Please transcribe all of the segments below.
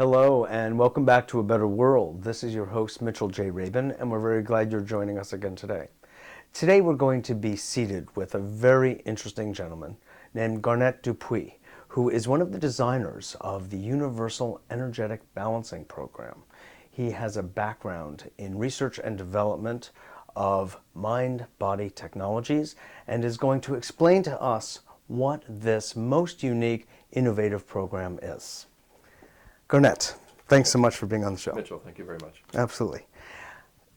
Hello and welcome back to A Better World. This is your host Mitchell J. Rabin, and we're very glad you're joining us again today. Today we're going to be seated with a very interesting gentleman named Garnett Dupuis, who is one of the designers of the Universal Energetic Balancing Program. He has a background in research and development of mind-body technologies and is going to explain to us what this most unique, innovative program is. Garnett, thanks so much for being on the show. Mitchell, thank you very much. Absolutely.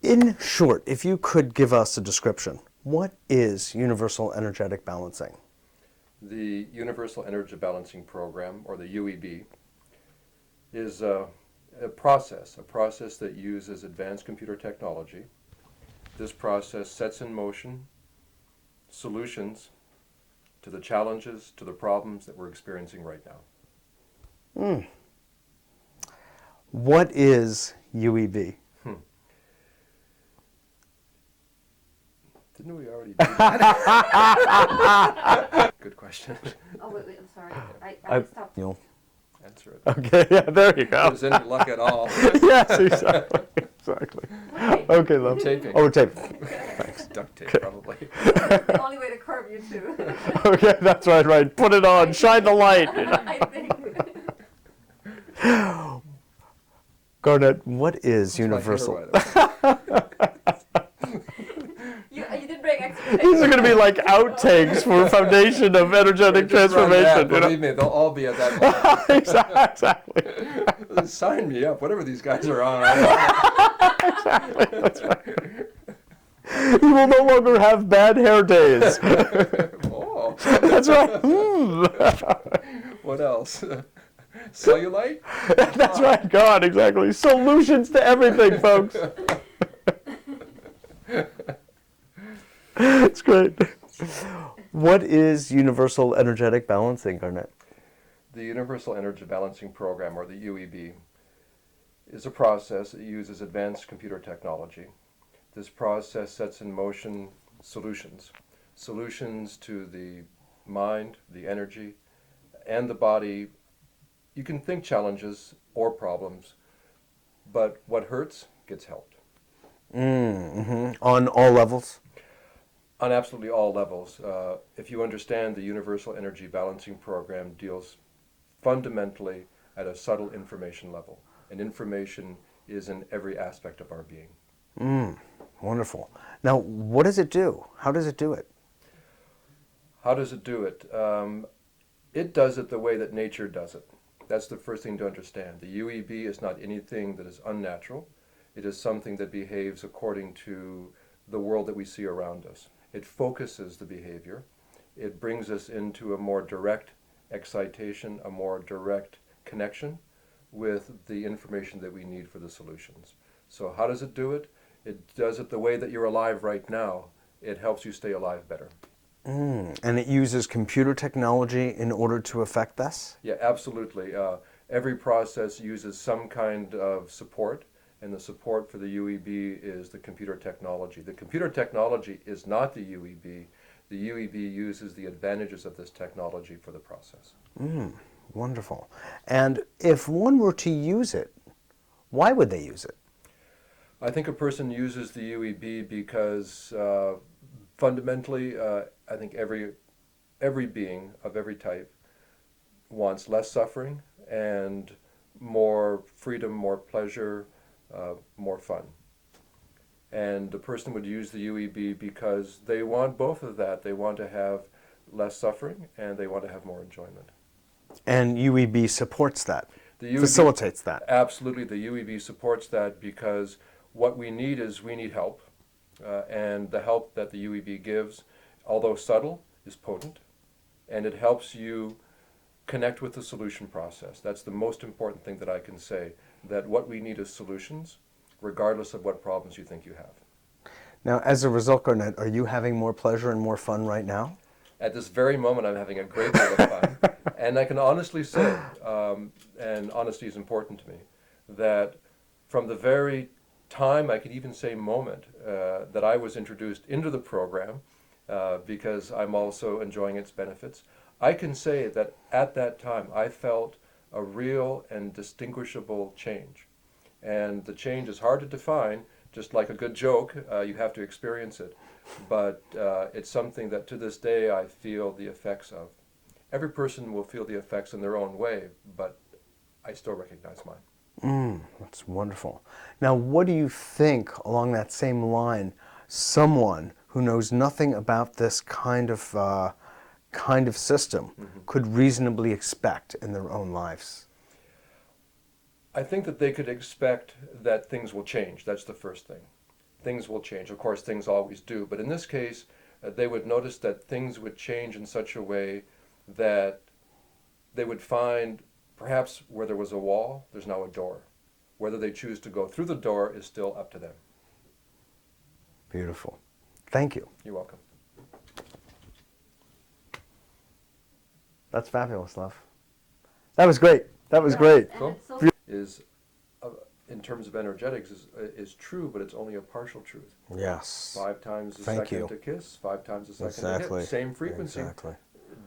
In short, if you could give us a description, what is Universal Energetic Balancing? The Universal Energy Balancing Program, or the UEB, is a process that uses advanced computer technology. This process sets in motion solutions to the challenges, to the problems that we're experiencing right now. What is UEB? Didn't we already do that? Good question. Oh, wait, I'm sorry. I stopped. You'll Answer it. Okay, yeah, there you If go. there's any luck at all. Yes, exactly. Okay, love. Taping. Oh, we're taping. Thanks. Duct tape, probably. The only way to curb you two. Okay, that's right. Put it on, shine the light. I think. Garnett, what is Universal? You did bring extra. These are going to be like outtakes for Foundation of Energetic Transformation. Believe me, they'll all be at that moment. Exactly. Sign me up, whatever these guys are on. Exactly. That's right. You will no longer have bad hair days. Oh. That's right. What else? Cellulite? That's right. God, exactly. Solutions to everything, folks. It's great. What is Universal Energetic Balancing, Garnett? The Universal Energy Balancing Program, or the UEB, is a process that uses advanced computer technology. This process sets in motion solutions to the mind, the energy, and the body. You can think challenges or problems, but what hurts gets helped. On all levels? On absolutely all levels. If you understand, the Universal Energy Balancing Program deals fundamentally at a subtle information level. And information is in every aspect of our being. Wonderful. Now, what does it do? How does it do it? How does it do it? It does it the way that nature does it. That's the first thing to understand. The UEB is not anything that is unnatural. It is something that behaves according to the world that we see around us. It focuses the behavior. It brings us into a more direct excitation, a more direct connection with the information that we need for the solutions. So how does it do it? It does it the way that you're alive right now. It helps you stay alive better. And it uses computer technology in order to affect this? Yeah, absolutely. Every process uses some kind of support, and the support for the UEB is the computer technology. The computer technology is not the UEB. The UEB uses the advantages of this technology for the process. Wonderful. And if one were to use it, why would they use it? I think a person uses the UEB because fundamentally, I think every being of every type wants less suffering and more freedom, more pleasure, more fun. And the person would use the UEB because they want both of that. They want to have less suffering and they want to have more enjoyment. And UEB supports that, The UEB, facilitates that. Absolutely, the UEB supports that because what we need help. And the help that the UEB gives, although subtle, is potent. And it helps you connect with the solution process. That's the most important thing that I can say, that what we need is solutions, regardless of what problems you think you have. Now, as a result, Garnett, are you having more pleasure and more fun right now? At this very moment, I'm having a great deal of fun. And I can honestly say, and honesty is important to me, that from the very time, I could even say moment, that I was introduced into the program, because I'm also enjoying its benefits, I can say that at that time I felt a real and distinguishable change. And the change is hard to define, just like a good joke, you have to experience it. But it's something that to this day I feel the effects of. Every person will feel the effects in their own way, but I still recognize mine. That's wonderful. Now, what do you think, along that same line, someone who knows nothing about this kind of system could reasonably expect in their own lives? I think that they could expect that things will change. That's the first thing. Things will change. Of course, things always do. But in this case, they would notice that things would change in such a way that they would find perhaps where there was a wall, there's now a door. Whether they choose to go through the door is still up to them. Beautiful. Thank you. You're welcome. That's fabulous, love. That was great. That was great. And Cool. it's so Is in terms of energetics is true, but it's only a partial truth. Yes. 5 times a Thank second you. to kiss, 5 times a second to Exactly. hit. Same frequency, Exactly.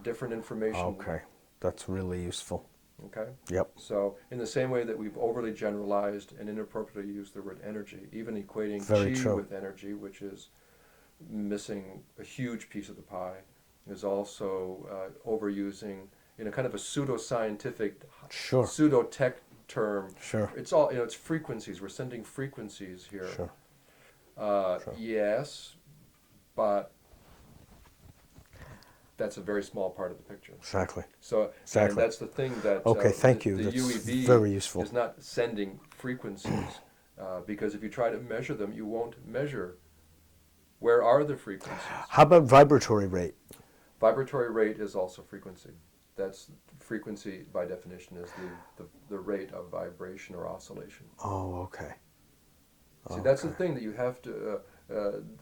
different information. Okay. That's really useful. Okay? Yep. So in the same way that we've overly generalized and inappropriately used the word energy, even equating Very chi true. with energy, which is missing a huge piece of the pie, is also overusing in a kind of a pseudo-scientific, Sure. pseudo-tech term. Sure. It's all, it's frequencies. We're sending frequencies here. Sure. Sure. Yes, but that's a very small part of the picture. Exactly. So Exactly. and that's the thing that Okay, thank the, you. the That's UEB very useful. is not sending frequencies because if you try to measure them, you won't measure where are the frequencies. How about vibratory rate? Vibratory rate is also frequency. That's frequency by definition is the rate of vibration or oscillation. Oh, okay. See, that's the thing that you have to,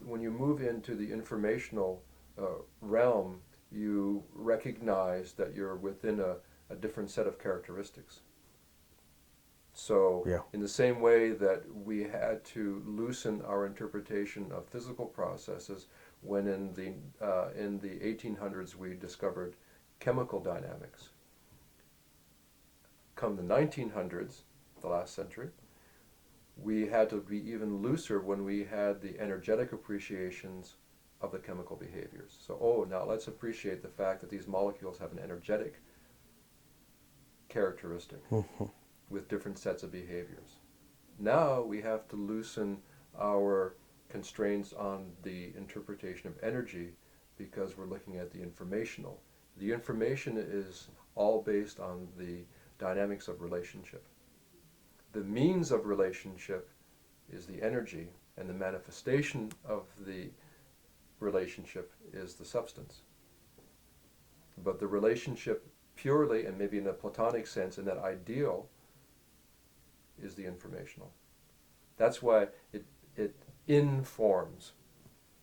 when you move into the informational realm, you recognize that you're within a different set of characteristics. So, Yeah. in the same way that we had to loosen our interpretation of physical processes when in the 1800s we discovered chemical dynamics. Come the 1900s, the last century, we had to be even looser when we had the energetic appreciations of the chemical behaviors. So, now let's appreciate the fact that these molecules have an energetic characteristic with different sets of behaviors. Now we have to loosen our constraints on the interpretation of energy because we're looking at the informational. The information is all based on the dynamics of relationship. The means of relationship is the energy, and the manifestation of the relationship is the substance. But the relationship purely, and maybe in a Platonic sense, in that ideal, is the informational. That's why it informs.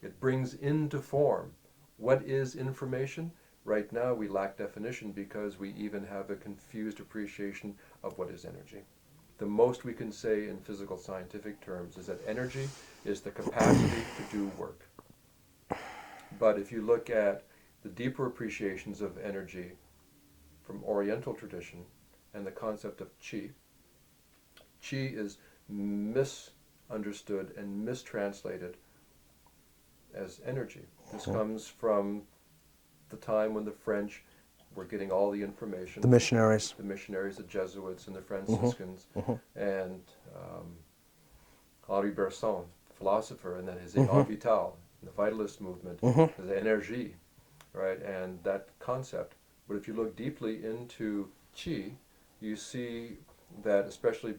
It brings into form. What is information? Right now we lack definition because we even have a confused appreciation of what is energy. The most we can say in physical scientific terms is that energy is the capacity to do work. But if you look at the deeper appreciations of energy from Oriental tradition and the concept of chi, chi is misunderstood and mistranslated as energy. This comes from the time when the French were getting all the information. The missionaries. The missionaries, the Jesuits, and the Franciscans, and Henri Bergson, philosopher, and then his élan vital, the vitalist movement, the énergie, right, and that concept. But if you look deeply into Qi, you see that, especially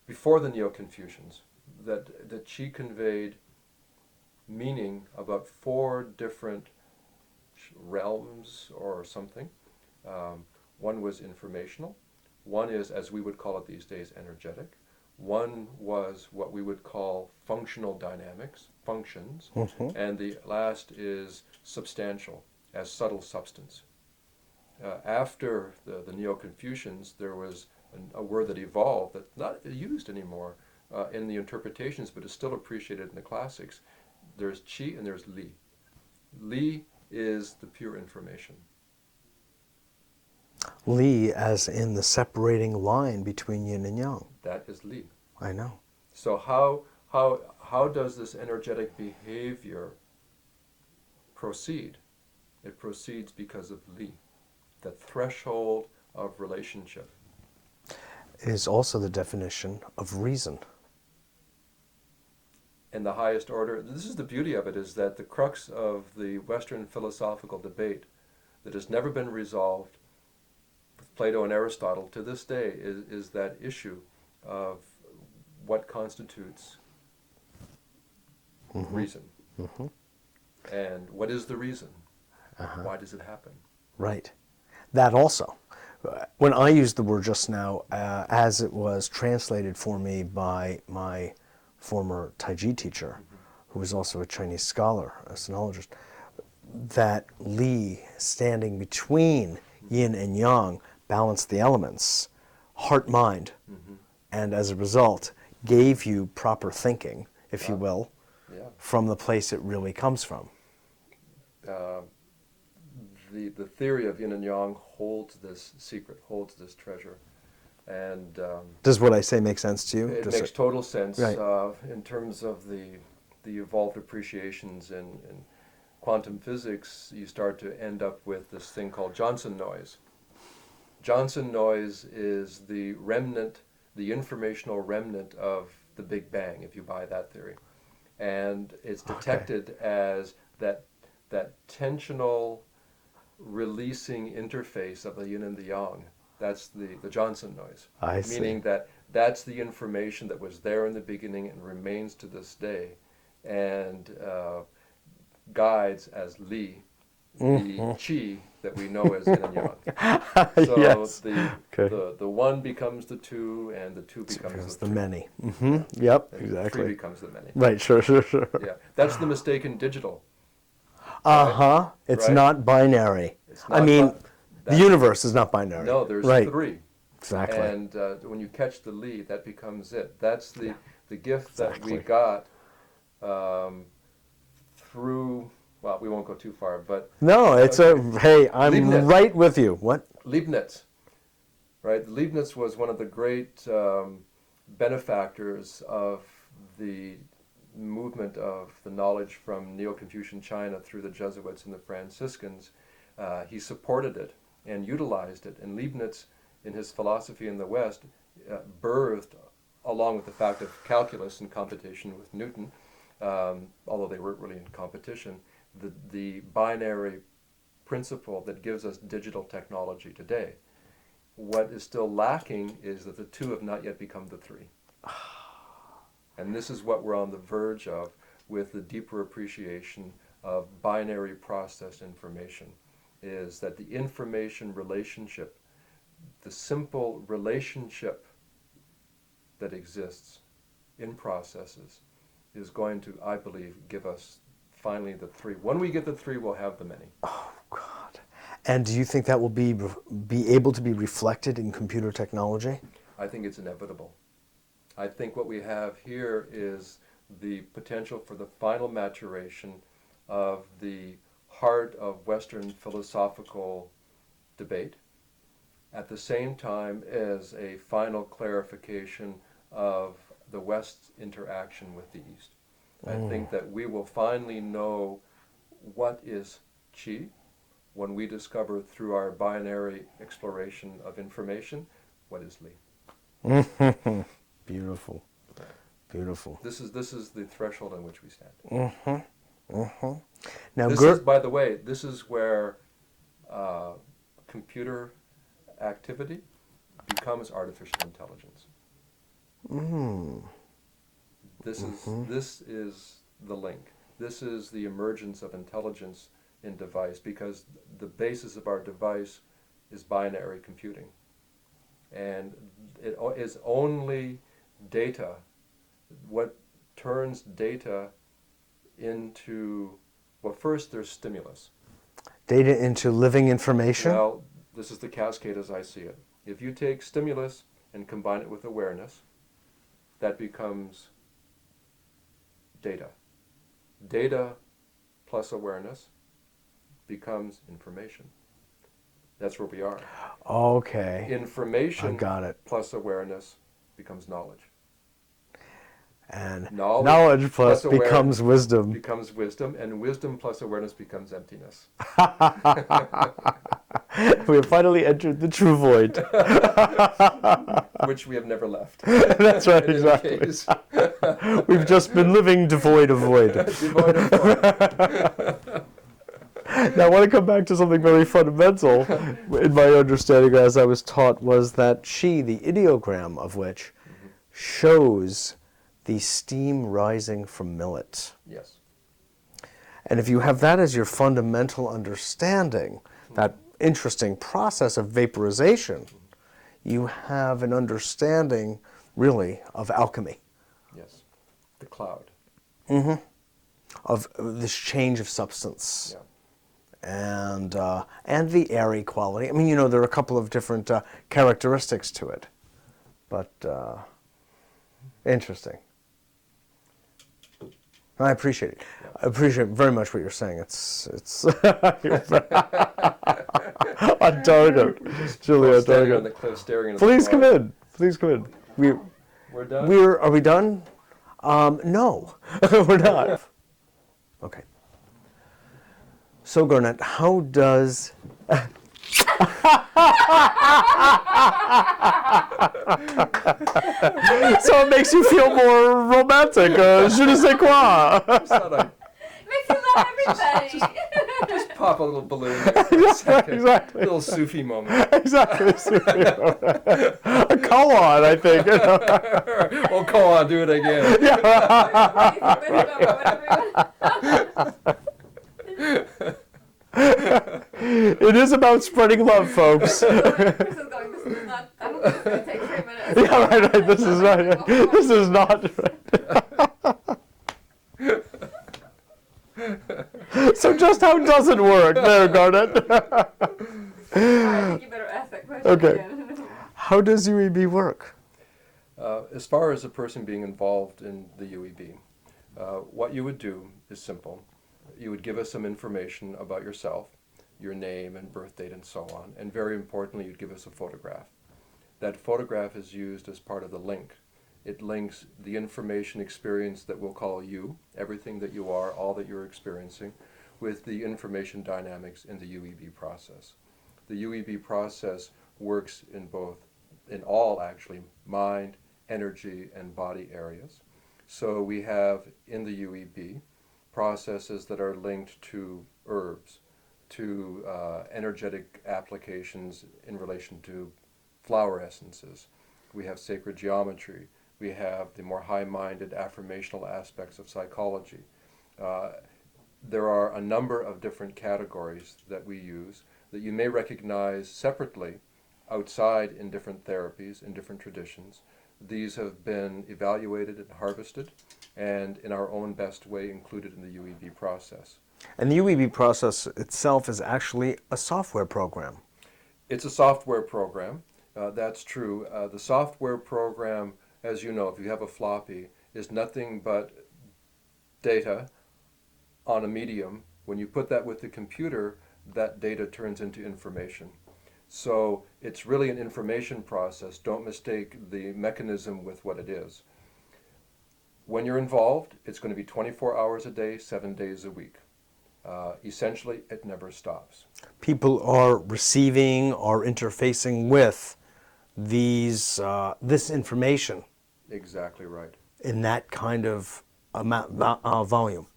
before the Neo-Confucians, that the Qi conveyed meaning about 4 different realms or something. One was informational. One is, as we would call it these days, energetic. One was what we would call functional dynamics, functions. And the last is substantial, as subtle substance. After the Neo-Confucians, there was a word that evolved that's not used anymore in the interpretations, but is still appreciated in the classics. There's Qi and there's Li. Li is the pure information. Li as in the separating line between yin and yang. That is Li. I know. So how does this energetic behavior proceed? It proceeds because of Li, the threshold of relationship. It is also the definition of reason. In the highest order, this is the beauty of it, is that the crux of the Western philosophical debate that has never been resolved with Plato and Aristotle to this day is that issue of what constitutes reason. Mm-hmm. And what is the reason? Uh-huh. Why does it happen? Right. That also. When I used the word just now, as it was translated for me by my former Taiji teacher, who was also a Chinese scholar, a sinologist, that Li, standing between yin and yang, balanced the elements, heart-mind, and as a result, gave you proper thinking, if you will, from the place it really comes from. The theory of yin and yang holds this secret, holds this treasure. And does what I say make sense to you? It makes total sense, right. In terms of the evolved appreciations in quantum physics. You start to end up with this thing called Johnson noise. Johnson noise is the remnant, the informational remnant of the Big Bang, if you buy that theory. And it's detected as that tensional releasing interface of the yin and the yang. That's the Johnson noise. I see. Meaning that that's the information that was there in the beginning and remains to this day, and guides as Li, the Qi that we know as yin and yang. So yes. the one becomes the two, and the two becomes the three. many. Mm-hmm. Yep, And exactly. three becomes the many. Right, sure. Yeah, that's the mistake in digital. Uh-huh. It's Right? not binary. It's I not mean, the universe is not binary. No, there's right. three. Exactly. And when you catch the Li, that becomes it. That's the gift that we Exactly. got through, well, we won't go too far, but... No, it's hey, I'm Leibniz. right with you. What? Leibniz, right? Leibniz was one of the great benefactors of the movement of the knowledge from Neo-Confucian China through the Jesuits and the Franciscans. He supported it and utilized it. And Leibniz, in his philosophy in the West, birthed, along with the fact of calculus and computation with Newton, although they weren't really in competition, the binary principle that gives us digital technology today. What is still lacking is that the two have not yet become the three. And this is what we're on the verge of with the deeper appreciation of binary processed information, is that the information relationship, the simple relationship that exists in processes, is going to, I believe, give us finally the three. When we get the three, we'll have the many. Oh, God. And do you think that will be able to be reflected in computer technology? I think it's inevitable. I think what we have here is the potential for the final maturation of the heart of Western philosophical debate, at the same time as a final clarification of the West's interaction with the East. I think that we will finally know what is Qi when we discover through our binary exploration of information what is Li. Beautiful. Beautiful. This is the threshold on which we stand. Now, This is, by the way, this is where computer activity becomes artificial intelligence. This is the link. This is the emergence of intelligence in device, because the basis of our device is binary computing, and it is only data. What turns data into, well, first there's stimulus. Data into living information? Well, this is the cascade as I see it. If you take stimulus and combine it with awareness, that becomes data. Data plus awareness becomes information. That's where we are. Okay. Information I got it. plus awareness becomes knowledge. And Knowledge plus plus becomes wisdom. Becomes wisdom, and wisdom plus awareness becomes emptiness. We have finally entered the true void. Which we have never left. That's right, In any exactly. case. We've just been living devoid of void. Devoid of void. Now, I want to come back to something very fundamental in my understanding, as I was taught, was that she, the ideogram of which, shows the steam rising from millet. Yes. And if you have that as your fundamental understanding, that interesting process of vaporization, you have an understanding, really, of alchemy. Yes. The cloud. Of this change of substance. Yeah. And the airy quality. I mean, you know, there are a couple of different characteristics to it. But interesting. I appreciate it. Yeah. I appreciate very much what you're saying. It's on target. Julie, on Standing on the target. cliff, staring at the Please come floor. in. Please come in. We're done? Are we done? No, we're not. Okay. So, Garnett, how does... So it makes you feel more romantic. Je ne sais quoi. Just thought I'd Makes you love everybody. just pop a little balloon there for a second. Exactly. A little Sufi moment. Exactly. A koan, I think. You know. Oh, come on, do it again. It is about spreading love, folks. Chris is going, this is not, I don't think it's going to take 3 minutes. Yeah, right. This is right. This is not right. So just how does it work there, Garnett? I think you better ask that question Okay. again. How does UEB work? As far as a person being involved in the UEB, what you would do is simple. You would give us some information about yourself, your name and birth date and so on, and very importantly, you'd give us a photograph. That photograph is used as part of the link. It links the information experience that we'll call you, everything that you are, all that you're experiencing, with the information dynamics in the UEB process. The UEB process works in all actually, mind, energy, and body areas. So we have in the UEB processes that are linked to herbs, to energetic applications in relation to flower essences. We have sacred geometry. We have the more high-minded affirmational aspects of psychology. There are a number of different categories that we use that you may recognize separately outside in different therapies, in different traditions. These have been evaluated and harvested, and in our own best way included in the UEB process. And the UEB process itself is actually a software program. It's a software program, that's true. The software program, as you know, if you have a floppy, is nothing but data on a medium. When you put that with the computer, that data turns into information. So it's really an information process. Don't mistake the mechanism with what it is. When you're involved, it's going to be 24 hours a day, 7 days a week. Essentially, it never stops. People are receiving or interfacing with this information Exactly right. in that kind of volume,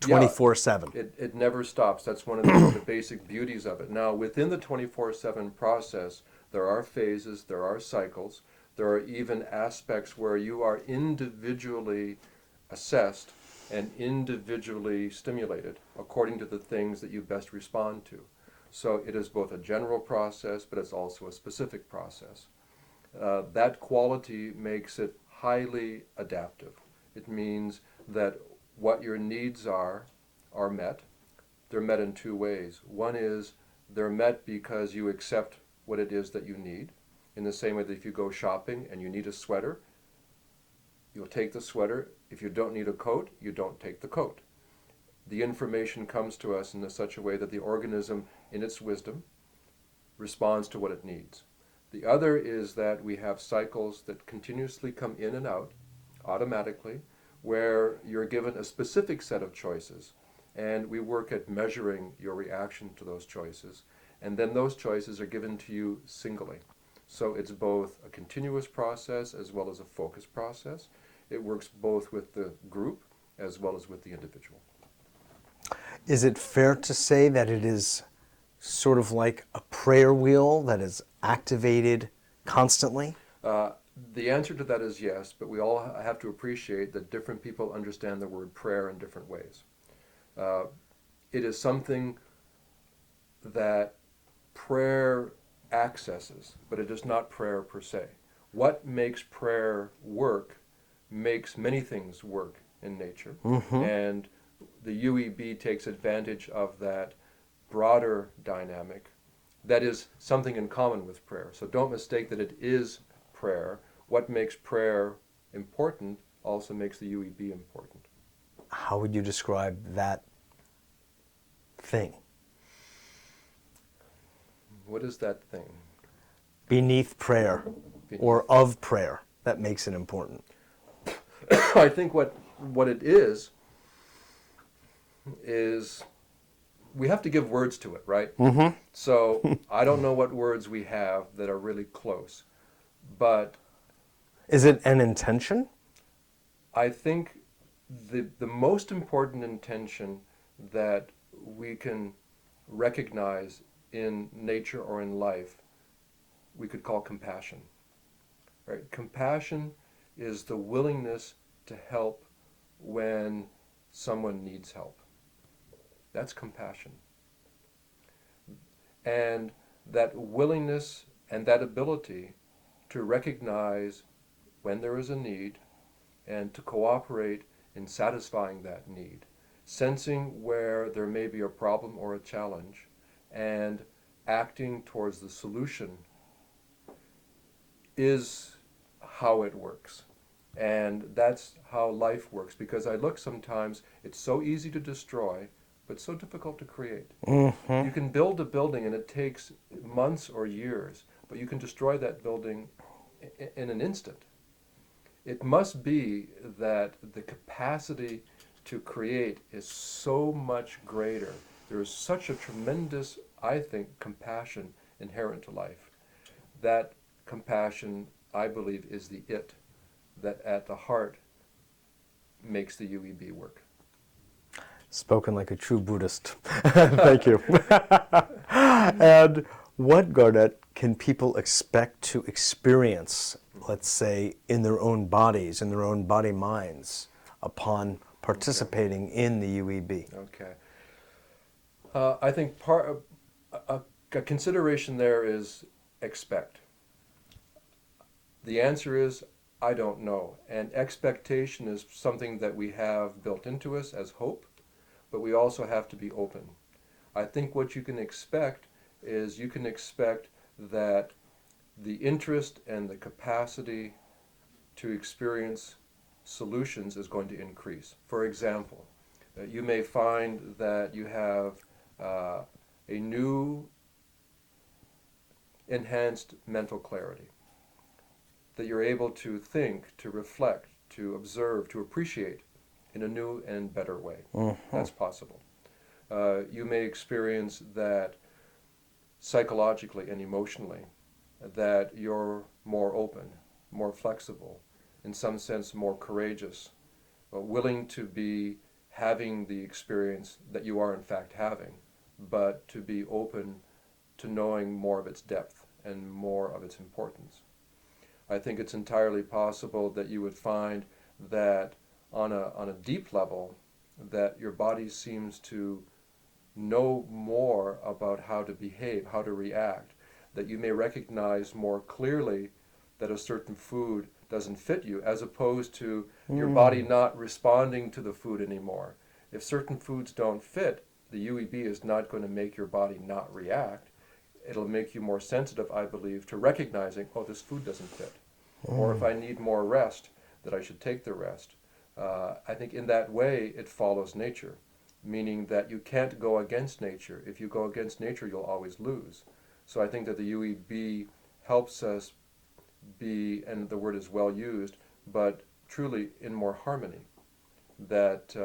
24/7. It never stops. That's one of the basic beauties of it. Now, within the 24/7 process, there are phases, there are cycles, there are even aspects where you are individually assessed and individually stimulated according to the things that you best respond to. So it is both a general process, but it's also a specific process. That quality makes it highly adaptive. It means that what your needs are met. They're met in two ways. One is they're met because you accept what it is that you need. In the same way that if you go shopping and you need a sweater, you'll take the sweater. If you don't need a coat, you don't take the coat. The information comes to us in such a way that the organism, in its wisdom, responds to what it needs. The other is that we have cycles that continuously come in and out automatically, where you're given a specific set of choices, and we work at measuring your reaction to those choices, and then those choices are given to you singly. So it's both a continuous process as well as a focused process. It works both with the group as well as with the individual. Is it fair to say that it is sort of like a prayer wheel that is activated constantly? The answer to that is yes, but we all have to appreciate that different people understand the word prayer in different ways. It is something that prayer accesses, but it is not prayer per se. What makes prayer work makes many things work in nature, and the UEB takes advantage of that broader dynamic that is something in common with prayer. So don't mistake that it is prayer. What makes prayer important also makes the UEB important. How would you describe that thing? What is that thing? Beneath prayer or of prayer that makes it important? I think what it is we have to give words to it, right? So I don't know what words we have that are really close, but Is it an intention? I think the most important intention that we can recognize in nature or in life, we could call compassion. Right? Compassion is the willingness to help when someone needs help. That's compassion. And that willingness and that ability to recognize when there is a need and to cooperate in satisfying that need, sensing where there may be a problem or a challenge, and acting towards the solution is how it works. And that's how life works, because I look sometimes, it's so easy to destroy, but so difficult to create. You can build a building and it takes months or years, but you can destroy that building in an instant. It must be that the capacity to create is so much greater. There is such a tremendous, I think, compassion inherent to life. That compassion, I believe, is the it that at the heart makes the UEB work. Spoken like a true Buddhist. Thank you. And what, Garnett, can people expect to experience, let's say, in their own bodies, in their own body minds, upon participating in the UEB? Okay. I think a consideration there is expect. The answer is I don't know. And expectation is something that we have built into us as hope, but we also have to be open. I think what you can expect is you can expect that the interest and the capacity to experience solutions is going to increase. For example, you may find that you have a new enhanced mental clarity, that you're able to think, to reflect, to observe, to appreciate in a new and better way. That's possible. You may experience that psychologically and emotionally, that you're more open, more flexible, in some sense more courageous, willing to be having the experience that you are in fact having, but to be open to knowing more of its depth and more of its importance. I think it's entirely possible that you would find that on a deep level, that your body seems to know more about how to behave, how to react, that you may recognize more clearly that a certain food doesn't fit you, as opposed to your body not responding to the food anymore. If certain foods don't fit, the UEB is not going to make your body not react. It'll make you more sensitive, I believe, to recognizing, oh, this food doesn't fit. Or if I need more rest, that I should take the rest. I think in that way it follows nature, meaning that you can't go against nature. If you go against nature, you'll always lose. So I think that the UEB helps us be, and the word is well used, but truly in more harmony. That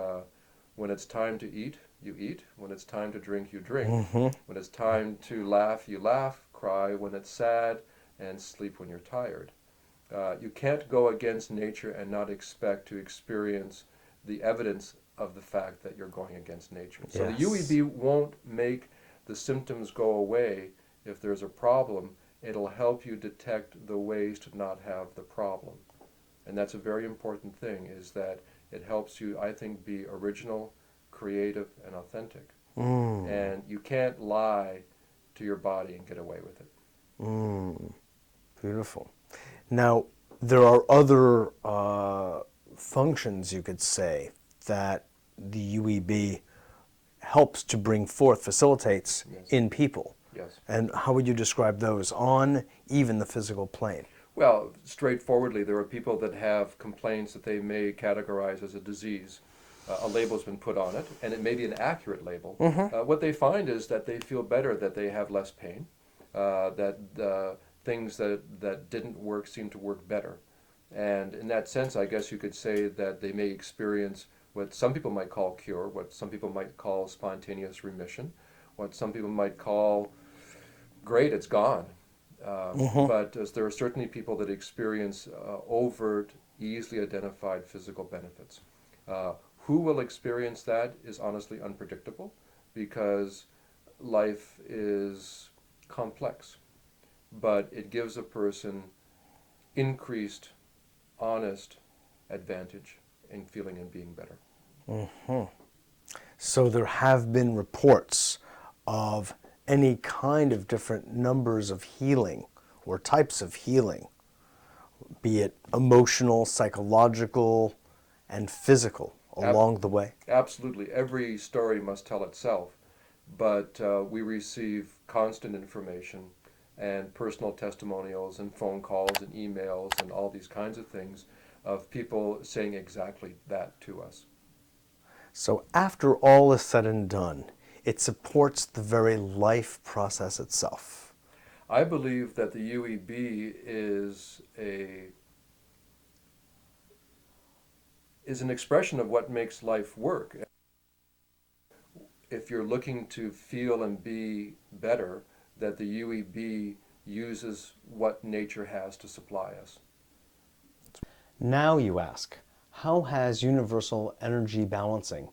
when it's time to eat, you eat. When it's time to drink, you drink. When it's time to laugh, you laugh, cry when it's sad, and sleep when you're tired. You can't go against nature and not expect to experience the evidence of the fact that you're going against nature. So the Yes. UEB won't make the symptoms go away if there's a problem. It'll help you detect the ways to not have the problem. And that's a very important thing, is that it helps you, I think, be original, creative, and authentic. And you can't lie to your body and get away with it. Beautiful. Now, there are other functions, you could say, that the UEB helps to bring forth, facilitates Yes. in people. Yes. And how would you describe those on even the physical plane? Well, straightforwardly, there are people that have complaints that they may categorize as a disease. A label's been put on it, and it may be an accurate label. What they find is that they feel better, that they have less pain, that things that didn't work seem to work better. And in that sense, I guess you could say that they may experience what some people might call cure, what some people might call spontaneous remission, what some people might call, great, it's gone. But there are certainly people that experience overt, easily identified physical benefits. Who will experience that is honestly unpredictable, because life is complex. But it gives a person increased, honest advantage in feeling and being better. So there have been reports of any kind of different numbers of healing or types of healing, be it emotional, psychological, and physical along the way. Absolutely. Every story must tell itself, but we receive constant information and personal testimonials and phone calls and emails and all these kinds of things of people saying exactly that to us. So after all is said and done, it supports the very life process itself. I believe that the UEB is an expression of what makes life work. If you're looking to feel and be better, that the UEB uses what nature has to supply us. Now you ask, how has universal energy balancing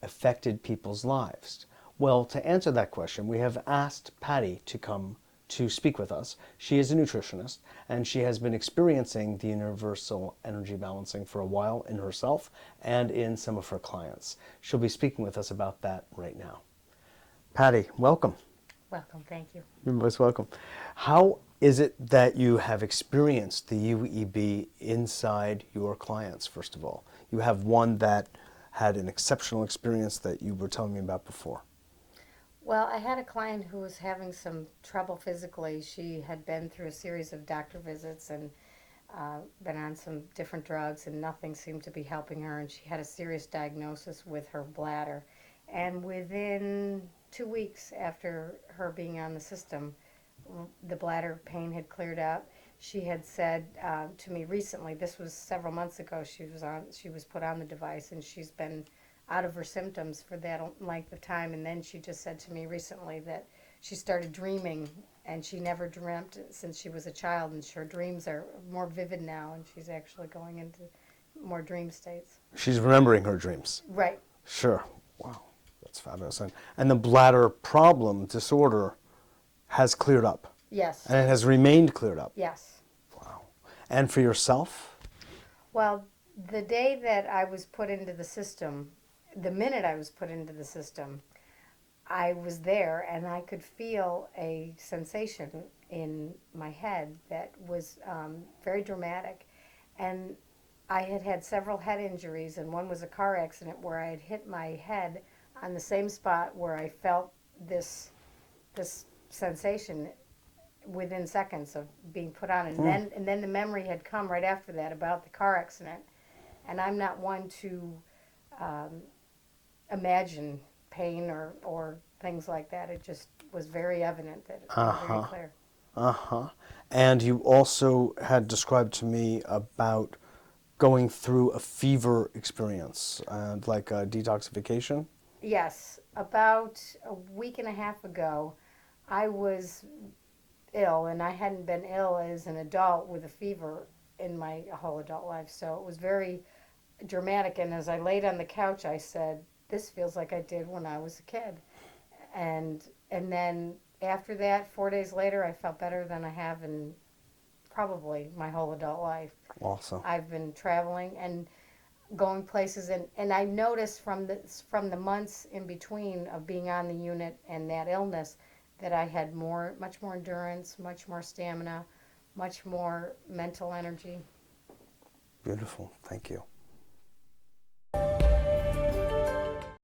affected people's lives? Well, to answer that question, we have asked Patty to come to speak with us. She is a nutritionist, and she has been experiencing the universal energy balancing for a while in herself and in some of her clients. She'll be speaking with us about that right now. Patty, welcome. Welcome, thank you. You're most welcome. How is it that you have experienced the UEB inside your clients, first of all? You have one that had an exceptional experience that you were telling me about before. Well, I had a client who was having some trouble physically. She had been through a series of doctor visits and been on some different drugs, and nothing seemed to be helping her, and she had a serious diagnosis with her bladder. And within 2 weeks after her being on the system, the bladder pain had cleared up. She had said to me recently, this was several months ago, she was put on the device, and she's been out of her symptoms for that length of time. And then she just said to me recently that she started dreaming, and she never dreamt since she was a child, and her dreams are more vivid now, and she's actually going into more dream states. She's remembering her dreams. Right. Sure. Wow, that's fabulous. And the bladder problem disorder has cleared up. Yes. And it has remained cleared up. Yes. Wow. And for yourself? Well, the day that I was put into the system, the minute I was put into the system, I was there, and I could feel a sensation in my head that was very dramatic. And I had had several head injuries, and one was a car accident where I had hit my head on the same spot where I felt this sensation within seconds of being put on. And then the memory had come right after that about the car accident. And I'm not one to imagine pain or things like that. It just was very evident that it was very clear. Uh-huh. And you also had described to me about going through a fever experience, like a detoxification. Yes, about a week and a half ago, I was ill, and I hadn't been ill as an adult with a fever in my whole adult life. So it was very dramatic. And as I laid on the couch, I said, "This feels like I did when I was a kid." And then after that, 4 days later, I felt better than I have in probably my whole adult life. Awesome. I've been traveling and going places, and I noticed from the months in between of being on the unit and that illness that I had much more endurance, much more stamina, much more mental energy. Beautiful. Thank you.